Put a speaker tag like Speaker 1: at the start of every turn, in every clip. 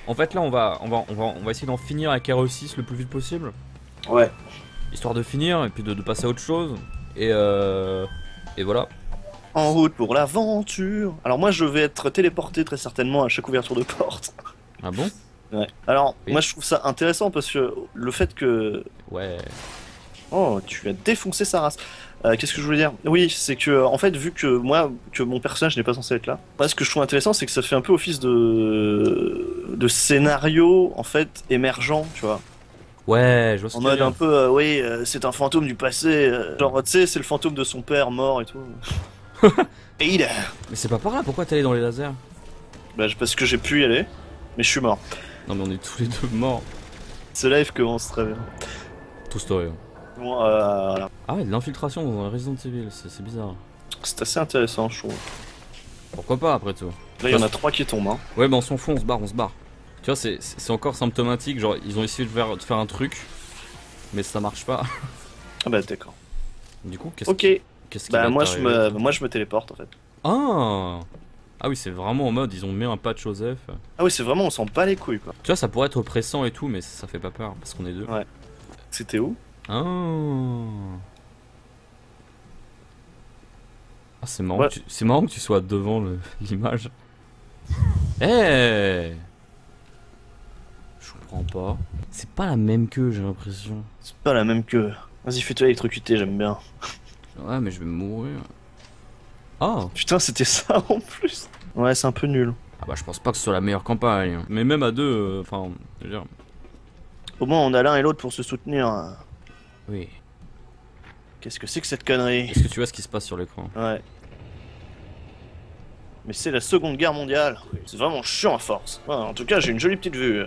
Speaker 1: En fait là on va essayer d'en finir avec RE6 le plus vite possible.
Speaker 2: Ouais.
Speaker 1: Histoire de finir et puis de passer à autre chose. Et voilà.
Speaker 2: En route pour l'aventure. Alors moi, je vais être téléporté très certainement à chaque ouverture de porte.
Speaker 1: Ah bon?
Speaker 2: Ouais. Alors,
Speaker 1: Oui.
Speaker 2: moi, je trouve ça intéressant parce que le fait que...
Speaker 1: Ouais.
Speaker 2: Oh, tu as défoncé sa race. Qu'est-ce que je voulais dire? Oui, c'est que, en fait, vu que moi, que mon personnage n'est pas censé être là, moi, ce que je trouve intéressant, c'est que ça fait un peu office de scénario, en fait, émergent, tu vois.
Speaker 1: Ouais, je vois ce
Speaker 2: En
Speaker 1: que tu veux
Speaker 2: mode un
Speaker 1: dire.
Speaker 2: peu, oui, c'est un fantôme du passé. Genre, tu sais, c'est le fantôme de son père mort et tout. Et il est...
Speaker 1: Mais c'est pas par là, pourquoi t'es allé dans les lasers?
Speaker 2: Bah, parce que j'ai pu y aller, mais je suis mort.
Speaker 1: Non mais on est tous les deux morts.
Speaker 2: Ce live commence très bien.
Speaker 1: Tout story.
Speaker 2: Bon, voilà.
Speaker 1: Ah ouais, de l'infiltration dans un Resident Evil, c'est bizarre.
Speaker 2: C'est assez intéressant, je trouve.
Speaker 1: Pourquoi pas après tout?
Speaker 2: Là, il y en a 3 qui tombent, hein.
Speaker 1: Ouais, mais on s'en fout, on se barre, on se barre. Tu vois, c'est encore symptomatique, genre ils ont essayé de faire un truc, mais ça marche pas.
Speaker 2: Ah bah, d'accord.
Speaker 1: Du coup,
Speaker 2: Ok.
Speaker 1: qu'est-ce qui
Speaker 2: Bah,
Speaker 1: va
Speaker 2: moi,
Speaker 1: t'arriver?
Speaker 2: moi, je me téléporte, en fait.
Speaker 1: Ah! Ah oui, c'est vraiment en mode, ils ont mis un patch Joseph.
Speaker 2: Ah oui, c'est vraiment, on s'en bat les couilles, quoi.
Speaker 1: Tu vois, ça pourrait être oppressant et tout, mais ça fait pas peur, parce qu'on est deux.
Speaker 2: Ouais. C'était où?
Speaker 1: Ah, ah c'est marrant,
Speaker 2: Ouais.
Speaker 1: c'est marrant que tu sois devant l'image. Eh! Je comprends pas. C'est pas la même queue, j'ai l'impression.
Speaker 2: C'est pas la même que... Vas-y, fais-toi électrocuter, j'aime bien.
Speaker 1: Ouais, mais je vais mourir. Ah!
Speaker 2: Putain, c'était ça, en plus. Ouais, c'est un peu nul.
Speaker 1: Ah bah je pense pas que ce soit la meilleure campagne. Mais même à deux, enfin, je veux dire,
Speaker 2: Au moins, on a l'un et l'autre pour se soutenir.
Speaker 1: oui.
Speaker 2: Qu'est-ce que c'est que cette connerie?
Speaker 1: Est-ce que tu vois ce qui se passe sur l'écran?
Speaker 2: Ouais. Mais c'est la Seconde Guerre mondiale. C'est vraiment chiant à force. Ouais, en tout cas, j'ai une jolie petite vue.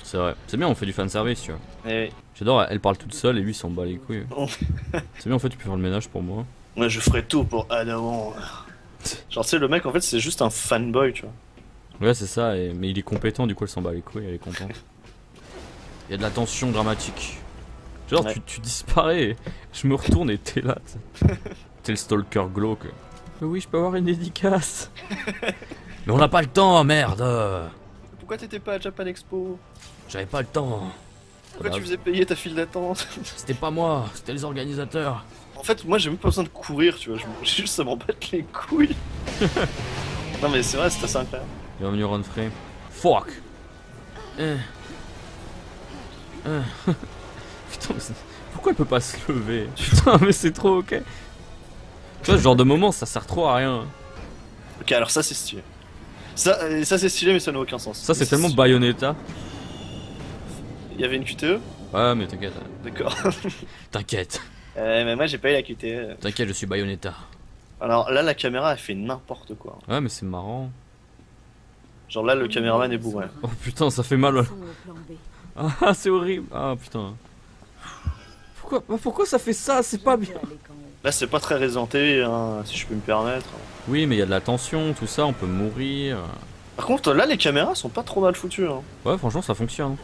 Speaker 1: C'est vrai. C'est bien, on fait du fanservice, tu vois.
Speaker 2: Eh
Speaker 1: J'adore, elle parle toute seule et lui il s'en bat les couilles.
Speaker 2: Oh.
Speaker 1: C'est bien, en fait, tu peux faire le ménage pour moi.
Speaker 2: oui. Moi, je ferai tout pour Adawan. Genre, tu sais, le mec, en fait, c'est juste un fanboy, tu vois.
Speaker 1: Ouais, c'est ça, mais il est compétent, du coup elle s'en bat les couilles, elle est contente. Il y a de la tension dramatique. Genre,
Speaker 2: Ouais.
Speaker 1: tu disparais, et je me retourne et t'es là. T'es le stalker glauque. Mais oui, je peux avoir une dédicace. Mais on n'a pas le temps, merde.
Speaker 2: Pourquoi t'étais pas à Japan Expo?
Speaker 1: J'avais pas le temps.
Speaker 2: Pourquoi
Speaker 1: Voilà.
Speaker 2: tu faisais payer ta file d'attente?
Speaker 1: C'était pas moi, c'était les organisateurs.
Speaker 2: En fait, moi, j'ai même pas besoin de courir, tu vois. J'ai juste à m'en battre les couilles. Non, mais c'est vrai, c'est assez incroyable.
Speaker 1: Bienvenue Runfrey. Fuck. Putain, mais pourquoi elle peut pas se lever? Putain, mais c'est trop ok. Tu vois, ce genre de moment, ça sert trop à rien.
Speaker 2: Ok, alors ça, c'est stylé. Ça c'est stylé, mais ça n'a aucun sens.
Speaker 1: Ça, c'est
Speaker 2: Mais
Speaker 1: tellement
Speaker 2: stylé.
Speaker 1: Bayonetta.
Speaker 2: Il y avait une QTE?
Speaker 1: Ouais, mais t'inquiète.
Speaker 2: D'accord.
Speaker 1: T'inquiète.
Speaker 2: Mais moi, j'ai pas eu la QTE.
Speaker 1: T'inquiète, je suis Bayonetta.
Speaker 2: Alors là, la caméra, elle fait n'importe quoi.
Speaker 1: Ouais, mais c'est marrant.
Speaker 2: Genre là, le caméraman est bourré.
Speaker 1: Oh putain, ça fait mal.
Speaker 3: Sont au plan B.
Speaker 1: Ah, c'est horrible. Ah putain. Pourquoi ça fait ça? C'est pas bien.
Speaker 3: Aller quand même.
Speaker 2: Là, c'est pas très Resident Evil, hein, si je peux me permettre.
Speaker 1: Oui, mais il y a de la tension, tout ça, on peut mourir.
Speaker 2: Par contre, là, les caméras sont pas trop mal foutues. Hein.
Speaker 1: Ouais, franchement, ça fonctionne.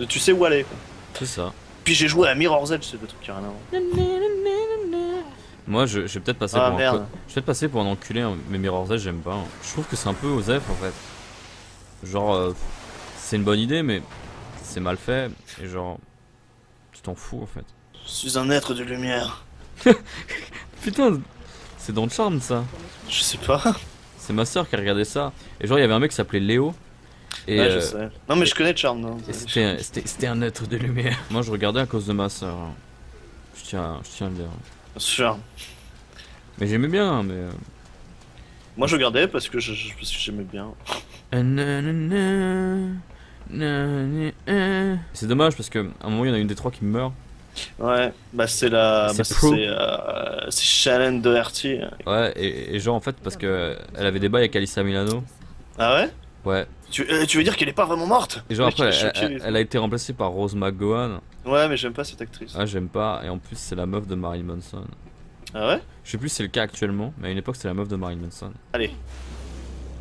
Speaker 2: Tu sais où aller, quoi.
Speaker 1: C'est ça.
Speaker 2: Puis j'ai joué à Mirror's Edge, c'est le truc qui a rien à voir.
Speaker 1: Moi, je vais peut-être passer
Speaker 2: Ah,
Speaker 1: pour
Speaker 2: merde.
Speaker 1: je vais peut-être passer pour un enculé, hein, mais Mirror's Edge, j'aime pas. Hein. Je trouve que c'est un peu osef en fait. Genre, c'est une bonne idée, mais c'est mal fait. Et genre, tu t'en fous en fait.
Speaker 2: Je suis un être de lumière.
Speaker 1: Putain, c'est dans le charme ça.
Speaker 2: Je sais pas.
Speaker 1: C'est ma soeur qui a regardé ça. Et genre, il y avait un mec qui s'appelait Léo. Et,
Speaker 2: Ouais, je sais. Non, mais je connais Charm, non.
Speaker 1: et c'était un être de lumière. Moi, je regardais à cause de ma soeur. Je tiens à le dire.
Speaker 2: Bien sûr.
Speaker 1: Mais j'aimais bien, mais.
Speaker 2: Moi, je regardais parce que parce que j'aimais bien.
Speaker 1: C'est dommage parce que à un moment il y en a une des trois qui meurt.
Speaker 2: Ouais, bah c'est la.
Speaker 1: C'est
Speaker 2: Bah,
Speaker 1: Pro.
Speaker 2: c'est Shannon Doherty.
Speaker 1: Ouais, et genre en fait parce que elle avait des bails avec Alyssa Milano.
Speaker 2: Ah ouais?
Speaker 1: Ouais.
Speaker 2: Tu veux dire qu'elle est pas vraiment morte?
Speaker 1: Et genre
Speaker 2: Mec,
Speaker 1: après
Speaker 2: il m'a choqué.
Speaker 1: elle a été remplacée par Rose McGowan.
Speaker 2: Ouais, mais j'aime pas cette actrice.
Speaker 1: Ah j'aime pas. Et en plus c'est la meuf de Marilyn Manson.
Speaker 2: Ah ouais?
Speaker 1: Je sais plus si c'est le cas actuellement, mais à une époque c'était la meuf de Marilyn Manson.
Speaker 2: Allez.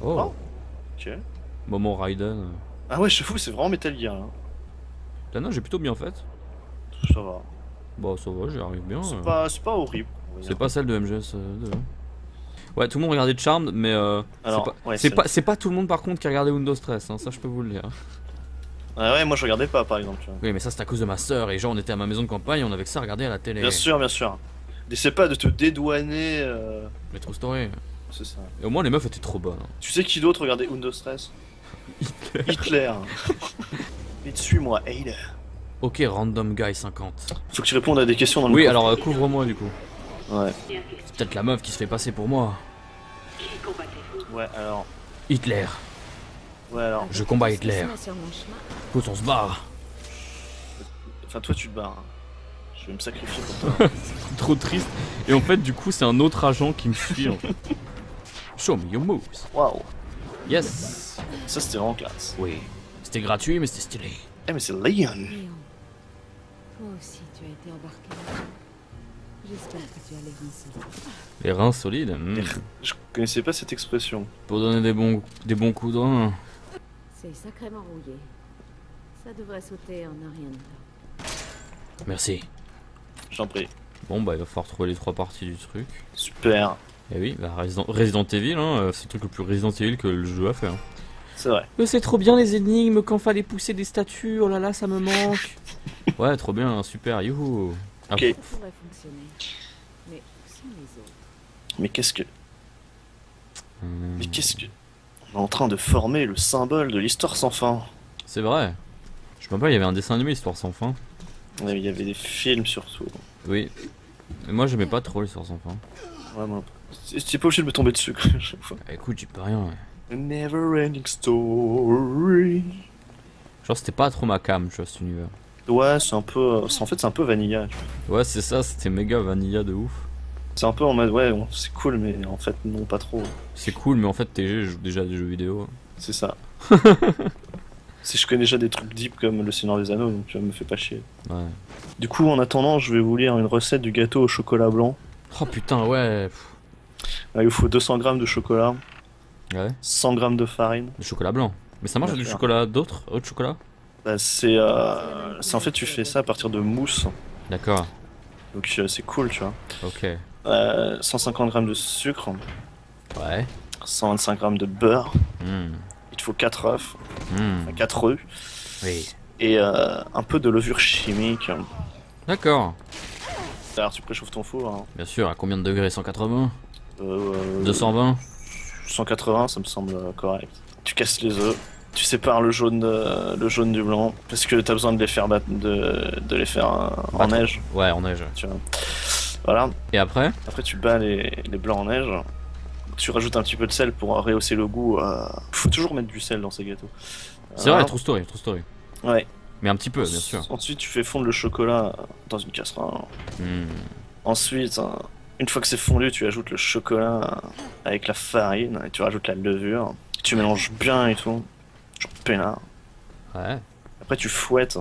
Speaker 1: Oh.
Speaker 2: Oh. Ok.
Speaker 1: Momo Raiden.
Speaker 2: Ah ouais, je fous, c'est vraiment Metal Gear là.
Speaker 1: Là non j'ai plutôt bien fait.
Speaker 2: Ça va.
Speaker 1: Bon ça va, j'y arrive bien.
Speaker 2: C'est pas horrible. on va
Speaker 1: C'est
Speaker 2: dire.
Speaker 1: pas celle de MGS2. Ouais, tout le monde regardait Charmed, mais
Speaker 2: Alors, ouais,
Speaker 1: c'est pas tout le monde par contre qui regardait Windows 13, hein, ça je peux vous le dire.
Speaker 2: Ah ouais, moi je regardais pas par exemple, tu vois.
Speaker 1: Oui, mais ça c'est à cause de ma soeur, et genre on était à ma maison de campagne, on avait que ça à regarder à la télé.
Speaker 2: Bien sûr, bien sûr. N'essaie pas de te dédouaner.
Speaker 1: Mais true story.
Speaker 2: C'est ça.
Speaker 1: Et au moins les meufs étaient trop bonnes.
Speaker 2: Tu sais qui d'autre regardait Windows 13? Hitler. Vite, suis-moi, Heiler.
Speaker 1: Ok, Random Guy 50.
Speaker 2: Faut que tu répondes à des questions dans le
Speaker 1: Oui,
Speaker 2: coffre.
Speaker 1: alors couvre-moi du coup.
Speaker 2: Ouais.
Speaker 1: C'est peut-être la meuf qui se fait passer pour moi.
Speaker 2: Ouais, alors.
Speaker 1: Hitler.
Speaker 2: Ouais, alors.
Speaker 1: Je combats Hitler. Écoute, on se barre.
Speaker 2: Enfin, toi, tu te barres. Je vais me sacrifier pour toi.
Speaker 1: Trop triste. Et en fait, du coup, c'est un autre agent qui me suit. En fait. Show me your moves.
Speaker 2: Waouh.
Speaker 1: Yes.
Speaker 2: Ça, c'était vraiment classe.
Speaker 1: Oui. C'était gratuit, mais c'était stylé.
Speaker 2: Eh, mais c'est Leon.
Speaker 3: Léon, toi aussi tu as été embarqué là-dedans. J'espère que tu as les reins solides.
Speaker 1: Les reins solides.
Speaker 2: Je connaissais pas cette expression.
Speaker 1: Pour donner des bons coups de rein.
Speaker 3: C'est sacrément rouillé. Ça devrait sauter en un rien de temps.
Speaker 1: Merci.
Speaker 2: J'en prie.
Speaker 1: Bon, bah, il va falloir trouver les 3 parties du truc.
Speaker 2: Super.
Speaker 1: Et oui, bah, Resident Evil, hein, c'est le truc le plus Resident Evil que le jeu a fait. Hein.
Speaker 2: C'est vrai.
Speaker 1: C'est trop bien les énigmes quand fallait pousser des statues, oh là là, ça me manque. Ouais, trop bien, super, youhou.
Speaker 2: Ok.
Speaker 3: Ça pourrait fonctionner. Mais où sont les autres?
Speaker 2: Mais qu'est-ce que. Mais qu'est-ce que. On est en train de former le symbole de l'histoire sans fin.
Speaker 1: C'est vrai. Je me rappelle, il y avait un dessin animé, Histoire sans fin.
Speaker 2: Il y avait des films surtout.
Speaker 1: Oui. Mais moi, j'aimais pas trop l'Histoire sans fin.
Speaker 2: Vraiment. T'es pas obligé de me tomber dessus à chaque fois.
Speaker 1: Écoute, j'y peux rien. Ouais.
Speaker 2: A never ending story.
Speaker 1: Genre, c'était pas trop ma cam, tu vois, cet univers.
Speaker 2: Ouais, c'est un peu. En fait, c'est un peu vanilla. Tu vois.
Speaker 1: Ouais, c'est ça, c'était méga vanilla de ouf.
Speaker 2: C'est un peu en mode, ouais, c'est cool, mais en fait, non, pas trop.
Speaker 1: C'est cool, mais en fait, TG joue déjà à des jeux vidéo.
Speaker 2: C'est ça. Si je connais déjà des trucs deep comme le Seigneur des Anneaux, donc ça me fait pas chier.
Speaker 1: Ouais.
Speaker 2: Du coup, en attendant, je vais vous lire une recette du gâteau au chocolat blanc.
Speaker 1: Oh putain, ouais.
Speaker 2: Là, il vous faut 200 grammes de chocolat,
Speaker 1: Ouais.
Speaker 2: 100 grammes de farine.
Speaker 1: Du chocolat blanc. Mais ça marche avec du
Speaker 2: D'accord.
Speaker 1: chocolat d'autres? Autre chocolat?
Speaker 2: Bah, c'est en fait, tu fais ça à partir de mousse.
Speaker 1: D'accord.
Speaker 2: Donc c'est cool, tu vois.
Speaker 1: Ok.
Speaker 2: 150 grammes de sucre,
Speaker 1: Ouais.
Speaker 2: 125 grammes de beurre.
Speaker 1: Hmm.
Speaker 2: Il te faut 4 œufs,
Speaker 1: Hmm.
Speaker 2: enfin, 4 œufs.
Speaker 1: Oui.
Speaker 2: Et un peu de levure chimique.
Speaker 1: D'accord.
Speaker 2: Alors tu préchauffes ton four. Hein.
Speaker 1: Bien sûr, à combien de degrés? 180?
Speaker 2: Euh,
Speaker 1: 220?
Speaker 2: 180, ça me semble correct. Tu casses les œufs. Tu sépares le jaune du blanc parce que t'as besoin de les faire de les faire en
Speaker 1: Battre.
Speaker 2: neige.
Speaker 1: Ouais, en neige.
Speaker 2: Tu vois. Voilà.
Speaker 1: Et après?
Speaker 2: Après tu bats les blancs en neige. Tu rajoutes un petit peu de sel pour rehausser le goût. Faut toujours mettre du sel dans ces gâteaux.
Speaker 1: C'est vrai, true story, true story.
Speaker 2: Ouais.
Speaker 1: Mais un petit peu, bien sûr.
Speaker 2: Ensuite tu fais fondre le chocolat dans une casserole.
Speaker 1: Hmm.
Speaker 2: Ensuite, une fois que c'est fondu, tu ajoutes le chocolat avec la farine et tu rajoutes la levure. Tu mélanges bien et tout. Genre peinard.
Speaker 1: Ouais.
Speaker 2: Après tu fouettes.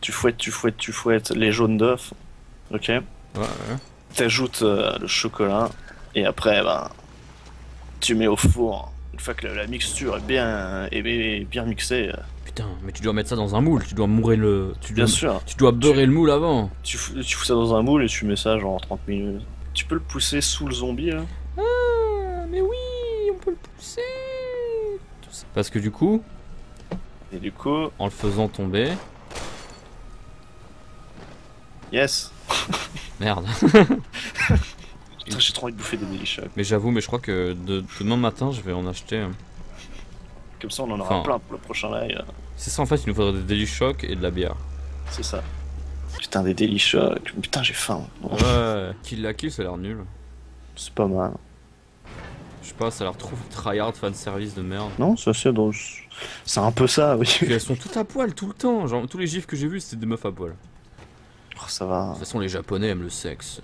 Speaker 2: Tu fouettes les jaunes d'œufs. Ok.
Speaker 1: Ouais, ouais.
Speaker 2: T'ajoutes le chocolat. Et après, ben, tu mets au four. Une fois que la mixture est bien mixée,
Speaker 1: Putain, mais tu dois mettre ça dans un moule, tu dois mourer le.
Speaker 2: bien sûr,
Speaker 1: Tu dois beurrer le moule avant.
Speaker 2: tu fous ça dans un moule et tu mets ça genre 30 minutes. Tu peux le pousser sous le zombie là.
Speaker 1: Ah, mais oui, on peut le pousser. Parce que du coup,
Speaker 2: Et du coup,
Speaker 1: en le faisant tomber.
Speaker 2: yes.
Speaker 1: Merde.
Speaker 2: Putain, j'ai trop envie de bouffer des Deli Shock.
Speaker 1: Mais j'avoue, mais je crois que demain matin, je vais en acheter.
Speaker 2: Comme ça, on en aura
Speaker 1: Enfin.
Speaker 2: plein pour le prochain live.
Speaker 1: C'est ça en fait, il nous faudrait des Deli Shock et de la bière.
Speaker 2: C'est ça. Putain, des Deli Shock. Putain, j'ai faim.
Speaker 1: Ouais, Kill la Kill, ça a l'air nul.
Speaker 2: C'est pas mal.
Speaker 1: Je sais pas, ça a l'air trop tryhard fanservice de merde.
Speaker 2: Non, c'est un peu ça, oui.
Speaker 1: Puis elles sont toutes à poil tout le temps. Genre, tous les gifs que j'ai vus, c'était des meufs à poil.
Speaker 2: Oh, ça va.
Speaker 1: De toute façon, les japonais aiment le sexe.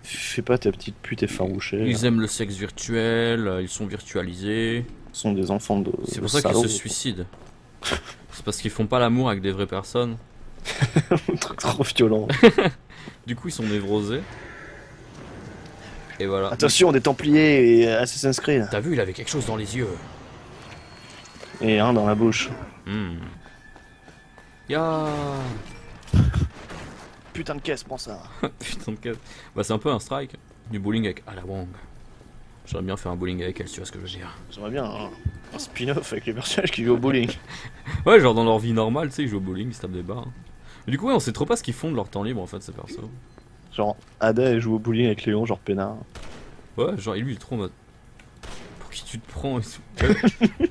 Speaker 2: Fais pas ta petite pute effarouchée.
Speaker 1: Ils aiment le sexe virtuel, ils sont virtualisés.
Speaker 2: Ce sont des enfants de.
Speaker 1: C'est pour ça qu'ils se suicident. C'est parce qu'ils font pas l'amour avec des vraies personnes.
Speaker 2: Truc trop violent.
Speaker 1: Du coup, ils sont névrosés. Et voilà.
Speaker 2: Attention, des Templiers et Assassin's Creed.
Speaker 1: T'as vu, il avait quelque chose dans les yeux.
Speaker 2: Et un dans la bouche.
Speaker 1: Ya.
Speaker 2: Putain de caisse, prends ça.
Speaker 1: Putain de casse. Bah, c'est un peu un strike. Du bowling avec à la Wong. J'aimerais bien faire un bowling avec elle, tu vois ce que je veux dire.
Speaker 2: J'aimerais bien un spin-off avec les personnages qui jouent au bowling.
Speaker 1: Ouais, genre dans leur vie normale, tu sais, ils jouent au bowling, ils se tapent des barres. Mais du coup, ouais, on sait trop pas ce qu'ils font de leur temps libre en fait, ces persos.
Speaker 2: Genre, Ada elle joue au bowling avec Léon, genre peinard.
Speaker 1: Ouais, genre, lui il est trop en mode. Pour qui tu te prends et tout.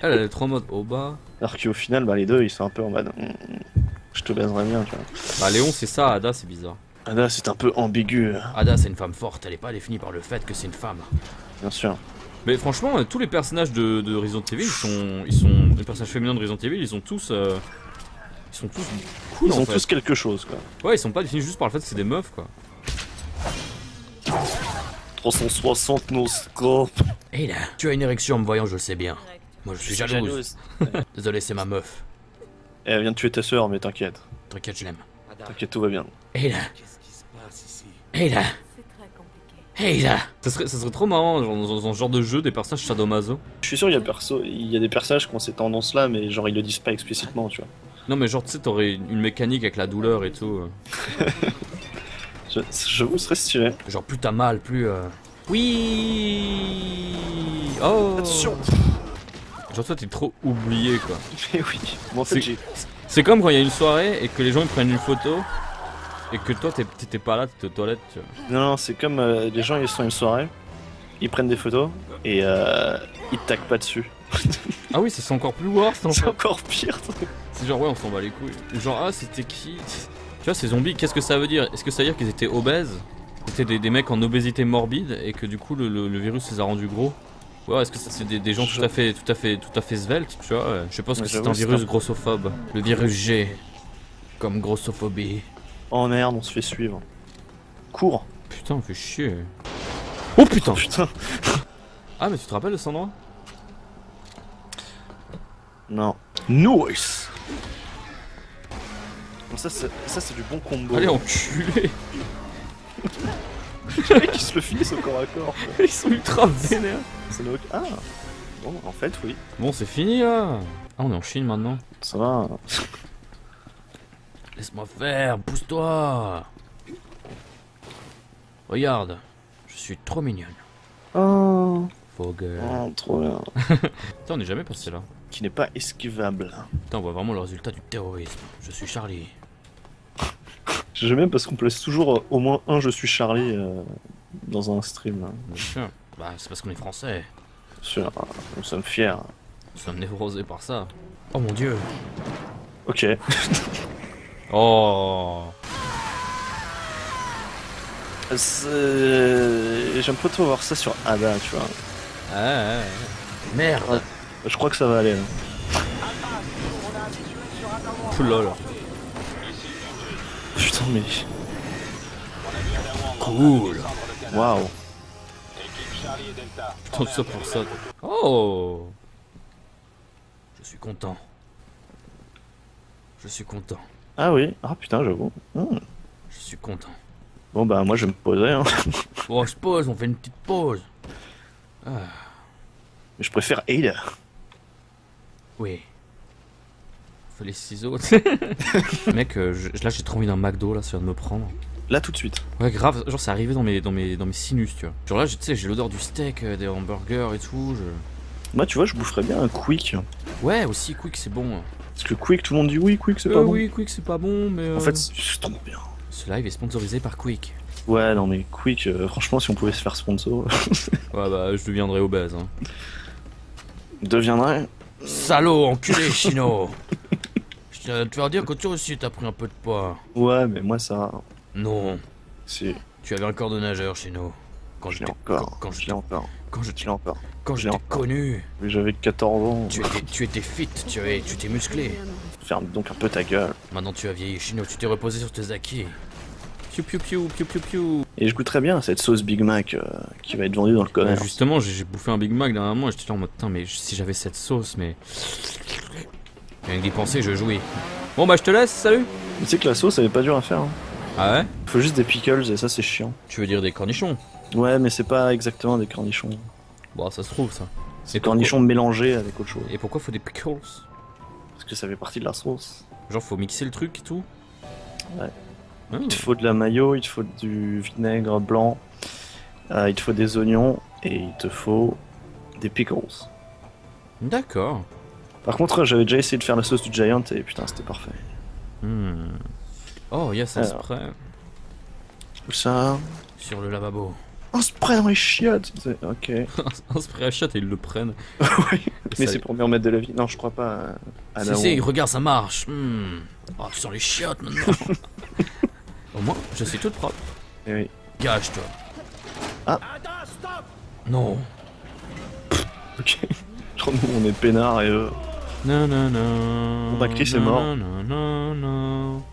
Speaker 1: Elle est trop en mode au bas.
Speaker 2: Alors qu'au final, bah, les deux ils sont un peu en mode. Je te baiserais bien, tu vois.
Speaker 1: Bah, Léon, c'est ça, Ada, c'est bizarre.
Speaker 2: Ada c'est un peu ambigu,
Speaker 1: Ada, c'est une femme forte, elle est pas définie par le fait que c'est une femme.
Speaker 2: bien sûr.
Speaker 1: Mais franchement, tous les personnages de Resident Evil, ils sont. Les personnages féminins de Resident Evil, ils sont tous. Ils sont tous cool
Speaker 2: Ils
Speaker 1: en
Speaker 2: ont
Speaker 1: fait.
Speaker 2: tous quelque chose, quoi.
Speaker 1: Ouais, ils sont pas définis juste par le fait que c'est des meufs quoi.
Speaker 2: 360 nos scopes.
Speaker 1: Hé là, tu as une érection en me voyant, je le sais bien. Moi je suis jalouse. Désolé, c'est ma meuf.
Speaker 2: Elle vient de tuer ta soeur, mais t'inquiète.
Speaker 1: T'inquiète, je l'aime.
Speaker 2: T'inquiète, tout va bien.
Speaker 1: Hé là,
Speaker 4: Qu'est-ce qui se passe ici?
Speaker 1: hé là,
Speaker 3: C'est très compliqué.
Speaker 1: hé là. Ça serait trop marrant genre, dans ce genre de jeu des personnages sadomaso.
Speaker 2: Je suis sûr, il y a des personnages qui ont ces tendances-là, mais genre ils le disent pas explicitement, tu vois.
Speaker 1: Non mais genre tu sais, t'aurais une mécanique avec la douleur et tout.
Speaker 2: J'avoue, ce serait stylé.
Speaker 1: Genre plus t'as mal, plus. Oui. Oh.
Speaker 2: Attention.
Speaker 1: Genre toi t'es trop oublié quoi.
Speaker 2: Mais oui. Moi, en fait,
Speaker 1: C'est-
Speaker 2: j'ai.
Speaker 1: C'est comme quand il y a une soirée et que les gens ils prennent une photo et que toi t'étais pas là, t'étais aux toilettes, tu vois.
Speaker 2: Non, non, c'est comme les gens, ils sont à une soirée, ils prennent des photos et ils te taguent pas dessus.
Speaker 1: Ah oui, c'est encore plus worse en
Speaker 2: C'est
Speaker 1: fait.
Speaker 2: encore pire.
Speaker 1: C'est genre ouais, on s'en bat les couilles. Ou genre ah, c'était qui? Tu vois, ces zombies, qu'est-ce que ça veut dire? Est-ce que ça veut dire qu'ils étaient obèses? C'était des mecs en obésité morbide et que du coup le virus les a rendus gros? Ouais, est-ce que c'est des gens tout à fait sveltes, tu vois? Je pense que
Speaker 2: Ouais,
Speaker 1: c'est un
Speaker 2: j'avoue,
Speaker 1: virus
Speaker 2: c'est un-
Speaker 1: grossophobe. Le virus G. Comme grossophobie.
Speaker 2: Oh merde, on se fait suivre. Cours.
Speaker 1: Putain, on fait chier. Oh putain!
Speaker 2: Putain.
Speaker 1: Ah, mais tu te rappelles de cet endroit?
Speaker 2: Non. Nice. Bon, ça, c'est du bon combo.
Speaker 1: Allez, enculé!
Speaker 2: Les mecs qui se le finissent au corps à corps. quoi.
Speaker 1: Ils sont ultra vénères!
Speaker 2: Ça n'a aucun- Ah. Bon, en fait, oui.
Speaker 1: Bon, c'est fini là! Ah, on est en Chine maintenant.
Speaker 2: Ça va.
Speaker 1: Laisse-moi faire, pousse-toi! Regarde, je suis trop mignonne.
Speaker 2: Oh.
Speaker 1: Faut que.
Speaker 2: Oh, trop bien.
Speaker 1: Putain, on est jamais passé là.
Speaker 2: Qui n'est pas esquivable.
Speaker 1: Putain, on voit vraiment le résultat du terrorisme. Je suis Charlie.
Speaker 2: J'aime bien parce qu'on place toujours au moins un je suis Charlie dans un stream. Là.
Speaker 1: Bien sûr. Bah, c'est parce qu'on est français.
Speaker 2: Sûr, nous sommes fiers.
Speaker 1: Nous sommes névrosés par ça. Oh mon dieu!
Speaker 2: Ok.
Speaker 1: Oh!
Speaker 2: J'aime pas trop voir ça sur Ada, tu vois.
Speaker 1: Ah, merde!
Speaker 2: Je crois que ça va aller. Là.
Speaker 1: Lol.
Speaker 2: Putain, mais.
Speaker 1: Cool!
Speaker 2: Waouh.
Speaker 1: Tout ça pour ça. Oh! Je suis content. Je suis content.
Speaker 2: Ah oui. Ah putain, j'avoue.
Speaker 1: Je suis content.
Speaker 2: Bon bah moi je vais me poser. Hein.
Speaker 1: Bon, je pose, on fait une petite pause. Ah,
Speaker 2: Mais je préfère Ada.
Speaker 1: oui. Faut les ciseaux. Mec, là j'ai trop envie d'un McDo là, ça vient de me prendre.
Speaker 2: Là tout de suite.
Speaker 1: Ouais, grave, genre c'est arrivé dans mes sinus, tu vois. Genre là, tu sais, j'ai l'odeur du steak, des hamburgers et tout.
Speaker 2: Moi tu vois, je boufferais bien un Quick.
Speaker 1: Ouais, aussi, Quick c'est bon.
Speaker 2: Parce que Quick, tout le monde dit oui, Quick c'est pas bon.
Speaker 1: Oui, Quick c'est pas bon, mais.
Speaker 2: En fait, c'est trop bien.
Speaker 1: Ce live est sponsorisé par Quick.
Speaker 2: Ouais, non mais Quick, franchement, si on pouvait se faire sponsor,
Speaker 1: Ouais, bah, je deviendrai obèse. Hein.
Speaker 2: deviendrait.
Speaker 1: Salaud, enculé, Chino! Tu vas dire que toi aussi t'as pris un peu de poids.
Speaker 2: Ouais, mais moi ça.
Speaker 1: Non,
Speaker 2: Si,
Speaker 1: tu avais un corps de nageur, Chino. Quand
Speaker 2: je
Speaker 1: je
Speaker 2: l'ai
Speaker 1: t'ai
Speaker 2: encore.
Speaker 1: quand
Speaker 2: Je
Speaker 1: je
Speaker 2: l'ai encore.
Speaker 1: quand je
Speaker 2: Je l'ai encore.
Speaker 1: quand
Speaker 2: je
Speaker 1: je
Speaker 2: l'ai
Speaker 1: t'ai
Speaker 2: encore.
Speaker 1: connu,
Speaker 2: Mais j'avais 14 ans.
Speaker 1: tu étais fit, tu t'es musclé.
Speaker 2: Ferme donc un peu ta gueule.
Speaker 1: Maintenant tu as vieilli, Chino, tu t'es reposé sur tes acquis. Piu piu piu piu piu piu.
Speaker 2: Et je goûterais bien cette sauce Big Mac qui va être vendue dans le commerce.
Speaker 1: Justement, j'ai bouffé un Big Mac dernièrement et j'étais là en mode putain, mais si j'avais cette sauce, mais. Rien que d'y penser, je jouis. Bon bah je te laisse, salut!
Speaker 2: Tu sais que la sauce elle est pas dure à faire. Hein.
Speaker 1: Ah ouais?
Speaker 2: Faut juste des pickles et ça c'est chiant.
Speaker 1: Tu veux dire des cornichons?
Speaker 2: Ouais, mais c'est pas exactement des cornichons.
Speaker 1: Bon, ça se trouve ça.
Speaker 2: C'est cornichons mélangés avec autre chose.
Speaker 1: Et pourquoi faut des pickles?
Speaker 2: Parce que ça fait partie de la sauce.
Speaker 1: Genre faut mixer le truc et tout?
Speaker 2: Ouais.
Speaker 1: Ah.
Speaker 2: Il te faut de la mayo, il te faut du vinaigre blanc Il te faut des oignons et il te faut des pickles.
Speaker 1: D'accord.
Speaker 2: Par contre, j'avais déjà essayé de faire la sauce du Giant et putain, c'était parfait.
Speaker 1: Hmm. Oh, il y a ça
Speaker 2: Alors.
Speaker 1: spray
Speaker 2: Tout ça.
Speaker 1: sur le lavabo.
Speaker 2: Un spray dans les chiottes. Ok.
Speaker 1: Un spray à chat et ils le prennent.
Speaker 2: Oui. Mais
Speaker 1: ça-
Speaker 2: c'est pour me remettre de la vie. Non, je crois pas à la
Speaker 1: Si,
Speaker 2: honte.
Speaker 1: regarde, ça marche. Oh, tu sens les chiottes maintenant. Au moins, je suis toute propre.
Speaker 2: Eh oui.
Speaker 1: Gage-toi.
Speaker 2: Ah.
Speaker 1: Non.
Speaker 2: Ok. Je crois que nous, on est peinards et eux.
Speaker 1: Non, non, non.
Speaker 2: Bon, bah, Chris est mort.
Speaker 1: Non, non, non.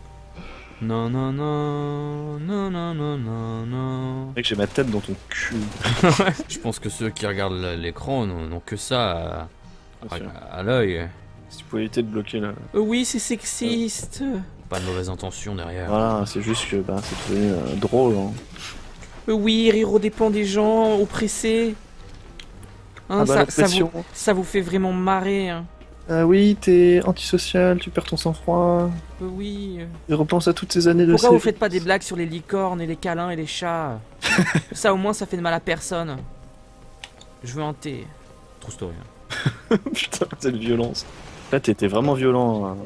Speaker 1: Non, non, non. Non, non, non, non, non.
Speaker 2: Mec, j'ai ma tête dans ton cul.
Speaker 1: Je pense que ceux qui regardent l'écran n'ont que ça
Speaker 2: Bien sûr.
Speaker 1: à l'œil.
Speaker 2: Si tu pouvais éviter de bloquer là.
Speaker 1: Oui, c'est sexiste. Pas de mauvaise intention derrière.
Speaker 2: Voilà, c'est juste que bah, c'est devenu drôle. Hein.
Speaker 1: Oui, rire aux dépens des gens oppressés. Hein,
Speaker 2: Ah bah, la
Speaker 1: ça
Speaker 2: pression.
Speaker 1: ça vous fait vraiment marrer. Hein.
Speaker 2: Ah oui, t'es antisocial, tu perds ton sang-froid.
Speaker 1: Oui.
Speaker 2: Et repense à toutes ces années de
Speaker 1: Pourquoi vous
Speaker 2: séries.
Speaker 1: faites pas des blagues sur les licornes et les câlins et les chats? Ça au moins ça fait de mal à personne. Je veux un thé. True story. Hein.
Speaker 2: Putain, cette violence. Là, t'étais vraiment violent. Hein.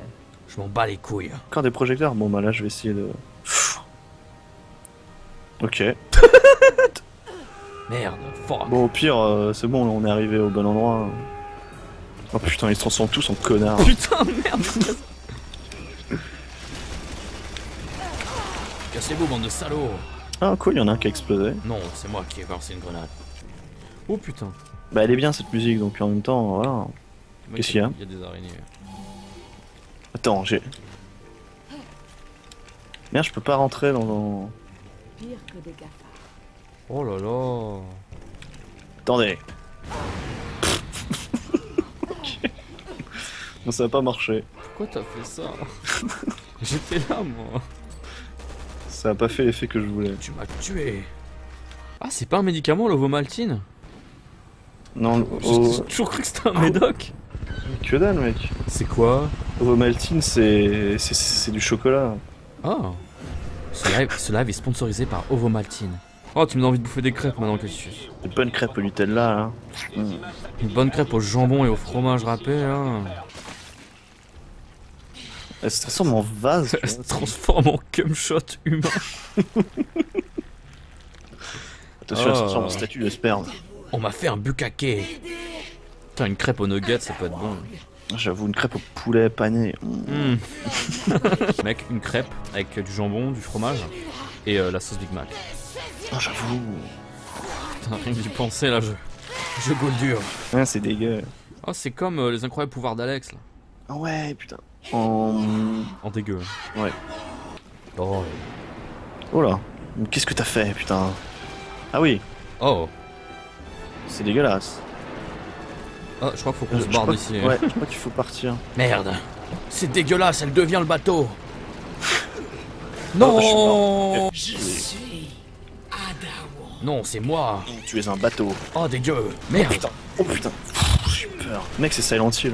Speaker 1: Je m'en bats les couilles.
Speaker 2: Encore des projecteurs. Bon, bah là, je vais essayer de. Ok.
Speaker 1: Merde, fuck.
Speaker 2: Bon, au pire, c'est bon, là, on est arrivé au bon endroit. Oh putain, ils se transforment tous en connards.
Speaker 1: Putain, merde. Cassez-vous, bande de salauds.
Speaker 2: Ah, cool, il y en a un qui a explosé.
Speaker 1: Non, c'est moi qui ai balancé une grenade. Oh putain.
Speaker 2: Bah, elle est bien cette musique, donc en même temps, voilà. Qu'est-ce qu'il y a?
Speaker 1: Il y a des araignées.
Speaker 2: Attends, j'ai. Merde, je peux pas rentrer dans.
Speaker 3: Pire que des gaffards.
Speaker 1: Oh là là.
Speaker 2: Attendez. Ok. Bon, ça a pas marché.
Speaker 1: Pourquoi t'as fait ça? J'étais là, moi.
Speaker 2: Ça a pas fait l'effet que je voulais.
Speaker 1: Tu m'as tué. Ah, c'est pas un médicament, l'ovomaltine?
Speaker 2: Non,
Speaker 1: J'ai toujours cru que c'était un médoc.
Speaker 2: que dalle, mec.
Speaker 1: C'est quoi?
Speaker 2: Ovomaltine, c'est du chocolat.
Speaker 1: Ah. Ce live est sponsorisé par Ovomaltine. Oh, tu me donnes envie de bouffer des crêpes maintenant que tu suis.
Speaker 2: Des bonnes crêpes au Nutella, là.
Speaker 1: Une bonne crêpe au jambon et au fromage râpé, là.
Speaker 2: Ça ressemble en vase. tu
Speaker 1: Elle se
Speaker 2: vois.
Speaker 1: transforme en cumshot humain.
Speaker 2: Attention, elle se
Speaker 1: Oh.
Speaker 2: transforme en statue de sperme.
Speaker 1: On m'a fait un bukkake. Putain, une crêpe aux nuggets, ça peut être bon.
Speaker 2: J'avoue, une crêpe au poulet pané.
Speaker 1: Mm. Mec, une crêpe avec du jambon, du fromage et la sauce Big Mac.
Speaker 2: Oh, j'avoue.
Speaker 1: Putain, rien que d'y penser là, je gaule dur.
Speaker 2: Ouais, c'est dégueu.
Speaker 1: Oh, c'est comme les incroyables pouvoirs d'Alex là.
Speaker 2: Ah ouais, putain. En...
Speaker 1: En dégueu.
Speaker 2: Ouais.
Speaker 1: Oh.
Speaker 2: Oh là. Mais qu'est-ce que t'as fait, putain? Ah oui,
Speaker 1: Oh.
Speaker 2: c'est dégueulasse.
Speaker 1: Ah, je crois qu'il faut qu'on se
Speaker 2: Je
Speaker 1: barre
Speaker 2: crois-
Speaker 1: d'ici.
Speaker 2: Ouais, je crois qu'il faut partir.
Speaker 1: Merde. C'est dégueulasse, elle devient le bateau.
Speaker 2: Oh,
Speaker 1: Non. Non, c'est moi.
Speaker 2: Tu es un bateau.
Speaker 1: Oh, dégueu. Merde.
Speaker 2: Putain. Oh putain. Pff, j'ai peur. Mec, c'est Silent Hill.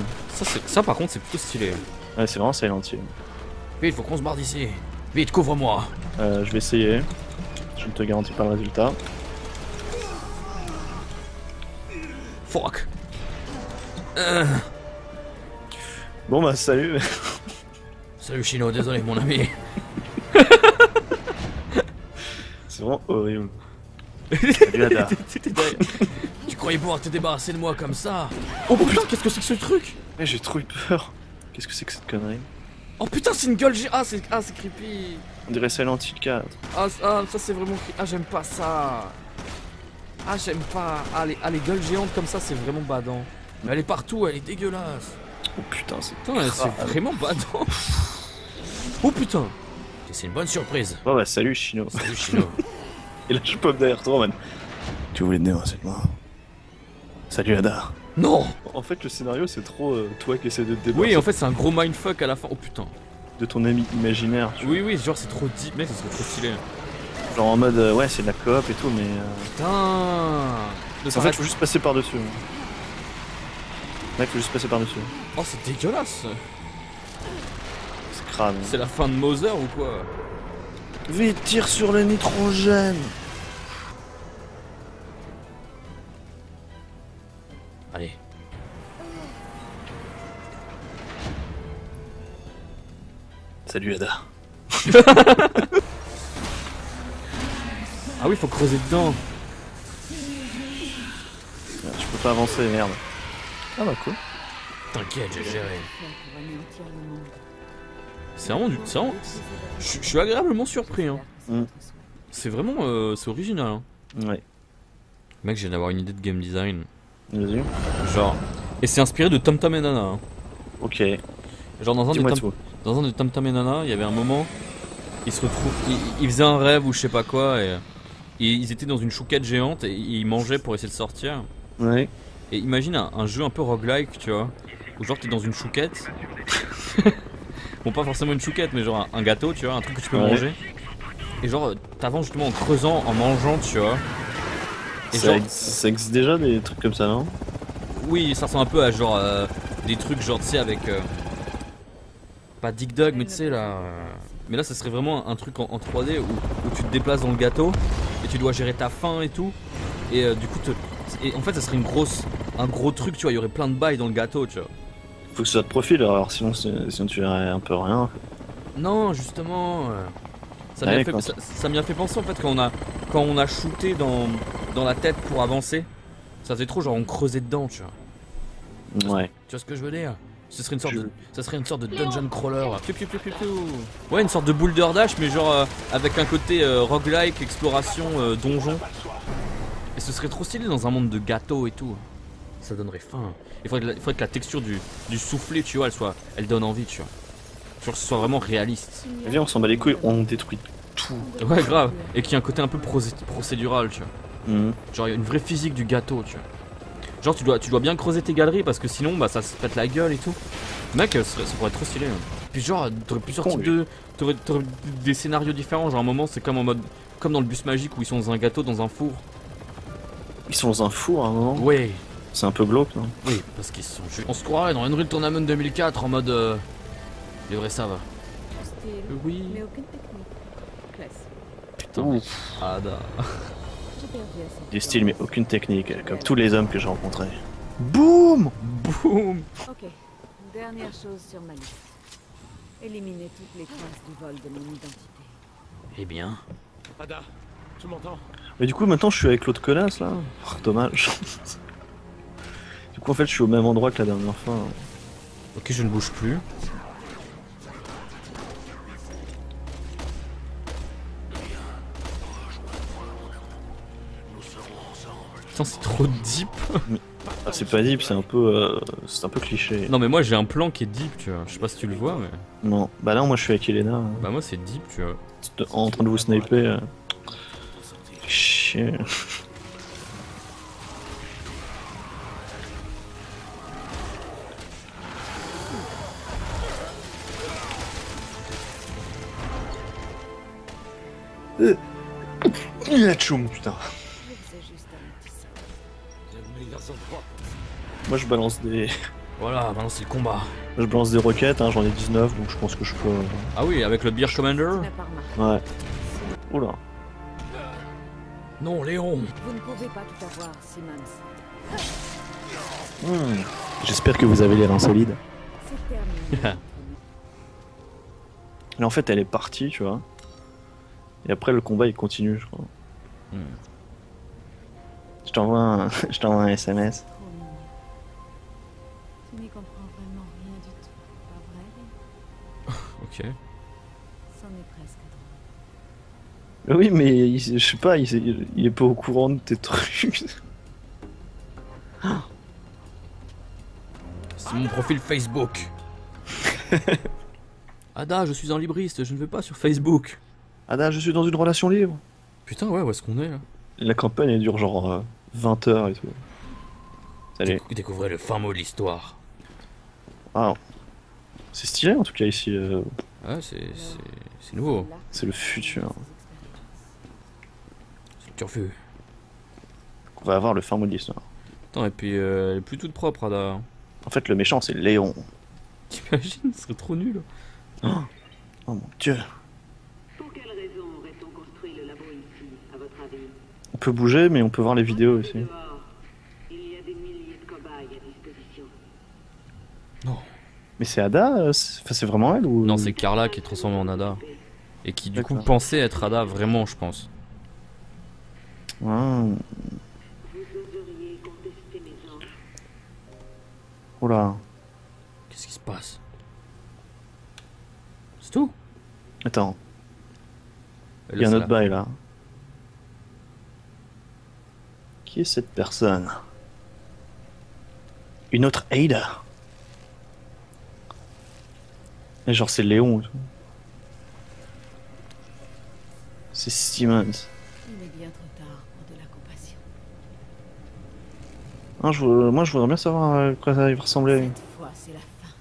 Speaker 1: Ça par contre, c'est plutôt stylé.
Speaker 2: Ouais, c'est vraiment Silent Hill.
Speaker 1: Vite, faut qu'on se barre d'ici. Vite, couvre-moi.
Speaker 2: Je vais essayer. Je ne te garantis pas le résultat.
Speaker 1: Fuck.
Speaker 2: Bon bah salut.
Speaker 1: Salut Chino, désolé mon ami.
Speaker 2: C'est vraiment horrible. Salut Ada.
Speaker 1: T'étais derrière. Tu croyais pouvoir te débarrasser de moi comme ça? Oh putain, qu'est-ce que c'est que ce truc?
Speaker 2: Mais j'ai trop eu peur. Qu'est-ce que c'est que cette connerie?
Speaker 1: Oh putain, c'est une gueule Ah, c'est creepy.
Speaker 2: On dirait Silent Hill 4.
Speaker 1: Ça c'est vraiment creepy. Ah, j'aime pas ça. Ah, j'aime pas. Les gueules géantes comme ça, c'est vraiment badant. Mais elle est partout, elle est dégueulasse.
Speaker 2: Oh putain, c'est...
Speaker 1: Putain, c'est vraiment badant. Oh putain. C'est une bonne surprise.
Speaker 2: Oh bah salut Chino.
Speaker 1: Salut Chino.
Speaker 2: Et là je pop derrière toi man. Tu voulais te débarrasser de moi. Salut Ada.
Speaker 1: Non.
Speaker 2: En fait le scénario c'est trop toi qui essaie de te débarrasser
Speaker 1: Oui, en fait, c'est un gros mindfuck à la fin. Oh putain.
Speaker 2: de ton ami imaginaire. Tu
Speaker 1: Oui, oui, genre c'est trop deep, mec, ça serait trop stylé.
Speaker 2: vois. Genre en mode ouais c'est de la coop et tout mais...
Speaker 1: Putain.
Speaker 2: En fait faut juste passer par dessus. Mec faut juste passer par dessus.
Speaker 1: Oh, c'est dégueulasse.
Speaker 2: C'est crade.
Speaker 1: C'est la fin de Mother ou quoi?
Speaker 2: Vite tire sur le nitrogène. Salut Ada.
Speaker 1: Ah oui, faut creuser dedans.
Speaker 2: Je peux pas avancer, merde. Ah bah cool.
Speaker 1: T'inquiète, j'ai géré.
Speaker 3: Faire pour anéantir le monde.
Speaker 1: C'est vraiment du... c'est vraiment... Je suis agréablement surpris, hein.
Speaker 2: Mm.
Speaker 1: C'est vraiment... c'est original, hein.
Speaker 2: Ouais.
Speaker 1: Mec, j'ai d'avoir une idée de game design.
Speaker 2: Vas-y.
Speaker 1: Genre... Et c'est inspiré de Tom Tom et Nana, hein.
Speaker 2: Ok.
Speaker 1: Genre dans un,
Speaker 2: Dis-moi
Speaker 1: des
Speaker 2: tout.
Speaker 1: dans un de Tom Tom et Nana, il y avait un moment... Ils se retrouvent... Ils faisaient un rêve ou je sais pas quoi et ils étaient dans une chouquette géante et ils mangeaient pour essayer de sortir.
Speaker 2: Ouais.
Speaker 1: Et imagine un jeu un peu roguelike, tu vois. Où genre t'es dans une chouquette. Bon, pas forcément une chouquette, mais genre un gâteau, tu vois, un truc que tu peux
Speaker 2: Ouais.
Speaker 1: manger. Et genre t'avances justement en creusant, en mangeant, tu vois. Et
Speaker 2: Ça,
Speaker 1: genre,
Speaker 2: ça existe déjà des trucs comme ça, non?
Speaker 1: oui, ça ressemble un peu à genre des trucs genre, tu sais, avec... pas Dig Dug, mais tu sais là... Mais là, ça serait vraiment un truc en 3D où tu te déplaces dans le gâteau et tu dois gérer ta faim et tout. Et du coup, et en fait, ça serait un gros truc, tu vois, il y aurait plein de bails dans le gâteau, tu vois.
Speaker 2: Faut que ça te profile, alors sinon tu verrais un peu rien.
Speaker 1: Non, justement, ça
Speaker 2: Ouais,
Speaker 1: m'y a fait,
Speaker 2: quand-
Speaker 1: ça m'y a fait penser en fait quand on a shooté dans la tête pour avancer. Ça faisait trop genre on creusait dedans, tu vois.
Speaker 2: Ouais.
Speaker 1: Tu vois ce que je veux dire? Ce serait une sorte
Speaker 2: Je-
Speaker 1: de, ça serait une sorte de dungeon crawler. Piou, piou, piou, piou, piou. Ouais, une sorte de boulder dash, mais genre avec un côté roguelike, exploration, donjon. Et ce serait trop stylé dans un monde de gâteaux et tout. Ça donnerait faim. Il faudrait que la texture du soufflé, tu vois, elle donne envie, tu vois. Genre que ce soit vraiment réaliste.
Speaker 2: Viens, on s'en bat les couilles, on détruit tout.
Speaker 1: Ouais, grave. Et qu'il y ait un côté un peu procédural, tu vois.
Speaker 2: Mhm.
Speaker 1: Genre, il y a une vraie physique du gâteau, tu vois. Genre, tu dois bien creuser tes galeries parce que sinon, bah, ça se pète la gueule et tout. Mec, ça pourrait être trop stylé. Hein. Puis, genre, t'aurais plusieurs
Speaker 2: Con,
Speaker 1: types
Speaker 2: lui.
Speaker 1: de. T'aurais des scénarios différents. Genre, à un moment, c'est comme en mode. Comme dans le bus magique où ils sont dans un gâteau, dans un four.
Speaker 2: Ils sont dans un four à un moment.
Speaker 1: Ouais.
Speaker 2: C'est un peu glauque, non?
Speaker 1: Oui, parce qu'ils sont. On se croirait dans Unreal Tournament 2004 en mode. Les vrais ça va.
Speaker 3: Style,
Speaker 1: Oui.
Speaker 3: mais aucune technique. Classe.
Speaker 1: Putain.
Speaker 2: Ouf.
Speaker 1: Ada.
Speaker 3: J'ai perdu assez de
Speaker 2: Des
Speaker 3: temps.
Speaker 2: styles, mais aucune technique, comme tous les hommes que j'ai rencontrés. Boum!
Speaker 1: Boum.
Speaker 3: Ok, dernière chose sur ma liste. Éliminer toutes les traces du vol de mon identité.
Speaker 1: Eh bien.
Speaker 4: Ada, tu m'entends?
Speaker 2: Mais du coup, maintenant je suis avec l'autre connasse là. Oh, dommage. Du coup, en fait, je suis au même endroit que la dernière fois.
Speaker 1: Ok, je ne bouge plus. Putain, c'est trop deep.
Speaker 2: Ah, c'est pas deep, c'est un peu cliché.
Speaker 1: Non, mais moi j'ai un plan qui est deep, tu vois. Je sais pas si tu le vois, mais.
Speaker 2: Non, bah là, moi je suis avec Elena,
Speaker 1: Bah, moi c'est deep, tu vois.
Speaker 2: en train de vous sniper. Chier. Il a tchoum, putain.
Speaker 3: Je faisais juste un petit saut.
Speaker 4: C'est le meilleur endroit.
Speaker 2: Moi je balance des.
Speaker 1: Voilà, maintenant c'est le combat.
Speaker 2: Je balance des roquettes, hein, j'en ai 19, donc je pense que je peux.
Speaker 1: Ah oui, avec le Beer Commander.
Speaker 3: Tu n'as pas remarqué.
Speaker 2: Ouais. Oula.
Speaker 1: Non, Léon.
Speaker 3: Vous ne pouvez pas tout avoir, Simmons.
Speaker 2: J'espère que vous avez les reins solides.
Speaker 3: C'est terminé.
Speaker 2: Mais en fait, elle est partie, tu vois. Et après, le combat il continue, je crois.
Speaker 1: Hmm.
Speaker 2: Je t'envoie un... je t'envoie un SMS.
Speaker 3: Trop mignon. Tu n'y comprends vraiment rien du tout, pas vrai?
Speaker 1: Ok.
Speaker 3: C'en est presque drôle.
Speaker 2: Oui, mais je sais pas, il est pas au courant de tes trucs.
Speaker 1: C'est mon profil Facebook. Ada, je suis un libriste, je ne vais pas sur Facebook.
Speaker 2: Ada, je suis dans une relation libre.
Speaker 1: Putain, ouais, où est-ce qu'on est là?
Speaker 2: La campagne elle dure genre 20 heures et tout. Salut.
Speaker 1: Découvrez le fin mot de l'histoire.
Speaker 2: Wow. C'est stylé en tout cas ici.
Speaker 1: Ouais, c'est nouveau.
Speaker 3: Là,
Speaker 2: C'est le futur.
Speaker 1: C'est le turfu.
Speaker 2: On va avoir le fin mot de l'histoire.
Speaker 1: Attends, et puis elle est plus toute propre, Ada.
Speaker 2: En fait, le méchant c'est Léon.
Speaker 1: T'imagines, ce serait trop nul.
Speaker 2: Oh mon dieu.
Speaker 5: Pour quelle raison aurait-on construit le labo ici, à votre avis?
Speaker 2: On peut bouger, mais on peut voir les vidéos aussi.
Speaker 5: Dehors, il y a des milliers de cobayes à disposition.
Speaker 1: Non.
Speaker 2: Mais c'est Ada enfin, c'est vraiment elle ou...
Speaker 1: Non, c'est Carla qui est transformée en Ada. Et qui du coup
Speaker 2: D'accord.
Speaker 1: pensait être Ada vraiment, je pense.
Speaker 2: Ah,
Speaker 5: Vous oseriez contester mes ordres?
Speaker 2: oula.
Speaker 1: Qu'est-ce qui se passe? C'est tout?
Speaker 2: Attends,
Speaker 1: Elle
Speaker 2: il y a un
Speaker 1: laisse
Speaker 2: autre bail là. Qui est cette personne? Une autre Ada. Et genre c'est Léon et tout. C'est Simmons.
Speaker 3: Il est bien trop tard pour de la compassion.
Speaker 2: Ah, moi je voudrais bien savoir à quoi ça va ressembler.
Speaker 3: Cette fois, c'est la fin.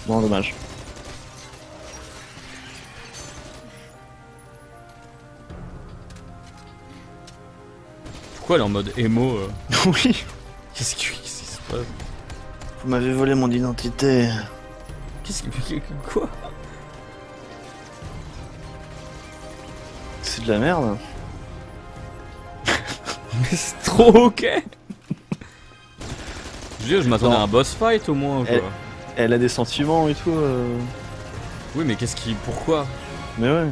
Speaker 2: Bon, dommage.
Speaker 1: Pourquoi elle est en mode émo
Speaker 2: Oui.
Speaker 1: qu'est-ce qui se passe?
Speaker 2: Vous m'avez volé mon identité.
Speaker 1: Qu'est-ce qui. Quoi?
Speaker 2: C'est de la merde.
Speaker 1: Mais c'est trop ok! Je veux dire, je m'attendais
Speaker 2: Non.
Speaker 1: à un boss fight au moins, quoi.
Speaker 2: Elle a des sentiments et tout.
Speaker 1: Oui, mais qu'est-ce qui. Pourquoi?
Speaker 2: Mais ouais.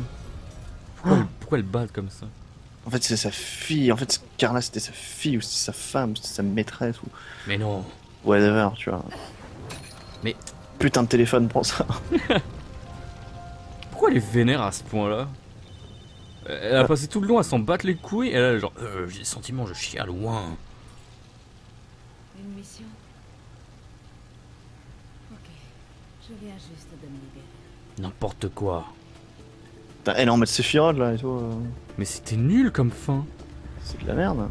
Speaker 1: Pourquoi elle bat comme ça?
Speaker 2: En fait, c'est sa fille. En fait, Carla, c'était sa fille ou c'était sa femme, c'était sa maîtresse ou
Speaker 1: Mais non.
Speaker 2: whatever, tu vois.
Speaker 1: Mais-
Speaker 2: Putain de téléphone pour ça.
Speaker 1: Pourquoi elle est vénère à ce point-là? Elle a passé tout le long à s'en battre les couilles, et là, genre, j'ai des sentiments, je chie à loin.
Speaker 3: Une mission? Ok. Je viens juste de me libérer.
Speaker 1: N'importe quoi.
Speaker 2: Putain, elle est en mode Sephiroth là et tout.
Speaker 1: Mais c'était nul comme fin.
Speaker 2: C'est de la merde.